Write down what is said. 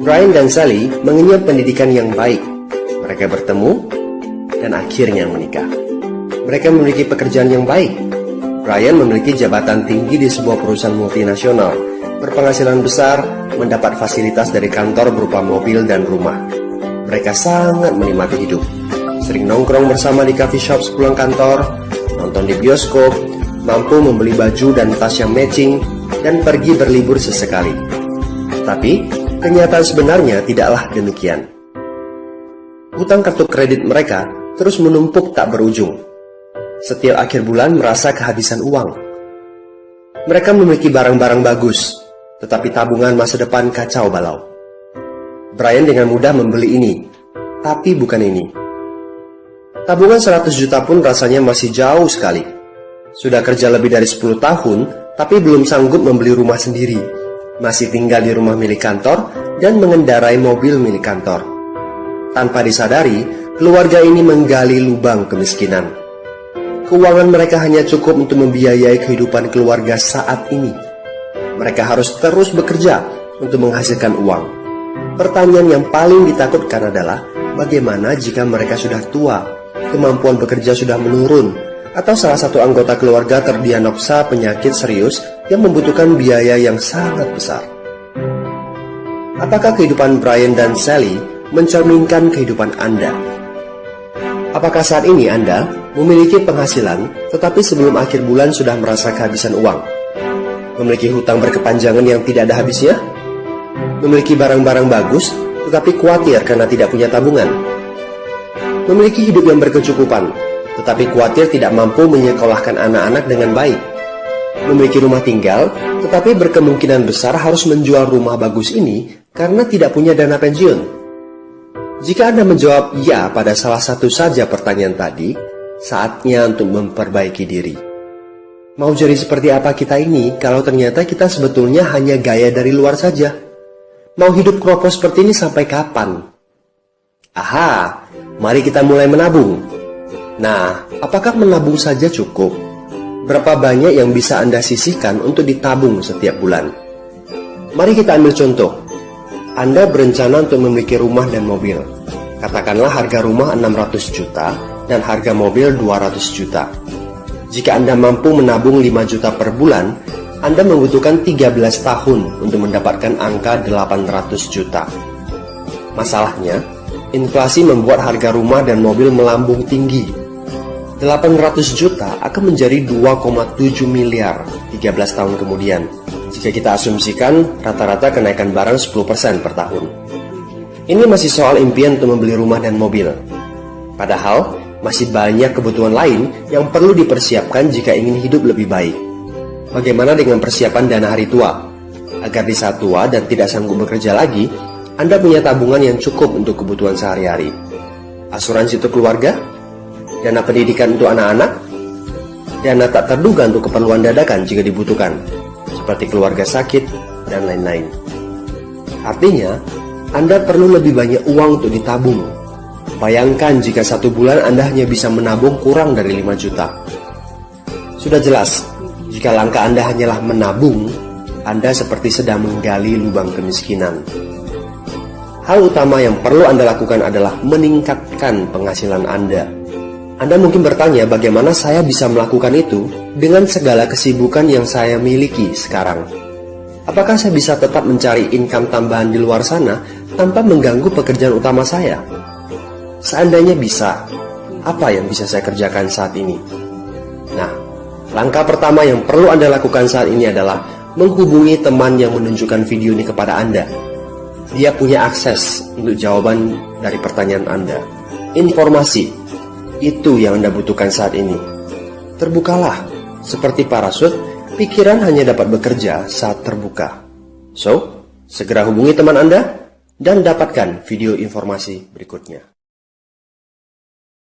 Brian dan Sally mengenyam pendidikan yang baik. Mereka bertemu dan akhirnya menikah. Mereka memiliki pekerjaan yang baik. Brian memiliki jabatan tinggi di sebuah perusahaan multinasional, berpenghasilan besar, mendapat fasilitas dari kantor berupa mobil dan rumah. Mereka sangat menikmati hidup. Sering nongkrong bersama di coffee shop sepulang kantor, nonton di bioskop, mampu membeli baju dan tas yang matching, dan pergi berlibur sesekali. Tapi, kenyataan sebenarnya tidaklah demikian. Hutang kartu kredit mereka terus menumpuk tak berujung. Setiap akhir bulan merasa kehabisan uang. Mereka memiliki barang-barang bagus, tetapi tabungan masa depan kacau balau. Brian dengan mudah membeli ini, tapi bukan ini. Tabungan 100 juta pun rasanya masih jauh sekali. Sudah kerja lebih dari 10 tahun, tapi belum sanggup membeli rumah sendiri. Masih tinggal di rumah milik kantor dan mengendarai mobil milik kantor. Tanpa disadari, keluarga ini menggali lubang kemiskinan. Keuangan mereka hanya cukup untuk membiayai kehidupan keluarga saat ini. Mereka harus terus bekerja untuk menghasilkan uang. Pertanyaan yang paling ditakutkan adalah, bagaimana jika mereka sudah tua, kemampuan bekerja sudah menurun, atau salah satu anggota keluarga terdiagnosa penyakit serius yang membutuhkan biaya yang sangat besar? Apakah kehidupan Brian dan Sally mencerminkan kehidupan Anda? Apakah saat ini Anda memiliki penghasilan, tetapi sebelum akhir bulan sudah merasa kehabisan uang? Memiliki hutang berkepanjangan yang tidak ada habisnya? Memiliki barang-barang bagus, tetapi khawatir karena tidak punya tabungan? Memiliki hidup yang berkecukupan, tetapi khawatir tidak mampu menyekolahkan anak-anak dengan baik? Memiliki rumah tinggal, tetapi berkemungkinan besar harus menjual rumah bagus ini karena tidak punya dana pensiun? Jika Anda menjawab ya pada salah satu saja pertanyaan tadi, saatnya untuk memperbaiki diri. Mau jadi seperti apa kita ini kalau ternyata kita sebetulnya hanya gaya dari luar saja? Mau hidup kropos seperti ini sampai kapan? Aha, mari kita mulai menabung. Nah, apakah menabung saja cukup? Berapa banyak yang bisa Anda sisihkan untuk ditabung setiap bulan? Mari kita ambil contoh. Anda berencana untuk memiliki rumah dan mobil. Katakanlah harga rumah 600 juta dan harga mobil 200 juta. Jika Anda mampu menabung 5 juta per bulan, Anda membutuhkan 13 tahun untuk mendapatkan angka 800 juta. Masalahnya, inflasi membuat harga rumah dan mobil melambung tinggi. 800 juta akan menjadi 2,7 miliar 13 tahun kemudian, jika kita asumsikan rata-rata kenaikan barang 10% per tahun. Ini masih soal impian untuk membeli rumah dan mobil. Padahal, masih banyak kebutuhan lain yang perlu dipersiapkan jika ingin hidup lebih baik. Bagaimana dengan persiapan dana hari tua? Agar di saat tua dan tidak sanggup bekerja lagi, Anda punya tabungan yang cukup untuk kebutuhan sehari-hari. Asuransi untuk keluarga? Dana pendidikan untuk anak-anak? Dana tak terduga untuk keperluan dadakan jika dibutuhkan, seperti keluarga sakit, dan lain-lain. Artinya, Anda perlu lebih banyak uang untuk ditabung. Bayangkan jika satu bulan Anda hanya bisa menabung kurang dari 5 juta. Sudah jelas, jika langkah Anda hanyalah menabung, Anda seperti sedang menggali lubang kemiskinan. Hal utama yang perlu Anda lakukan adalah meningkatkan penghasilan Anda. Anda mungkin bertanya, bagaimana saya bisa melakukan itu dengan segala kesibukan yang saya miliki sekarang? Apakah saya bisa tetap mencari income tambahan di luar sana tanpa mengganggu pekerjaan utama saya? Seandainya bisa, apa yang bisa saya kerjakan saat ini? Nah, langkah pertama yang perlu Anda lakukan saat ini adalah menghubungi teman yang menunjukkan video ini kepada Anda. Dia punya akses untuk jawaban dari pertanyaan Anda. Informasi, itu yang Anda butuhkan saat ini. Terbukalah, seperti parasut, pikiran hanya dapat bekerja saat terbuka. So, segera hubungi teman Anda dan dapatkan video informasi berikutnya.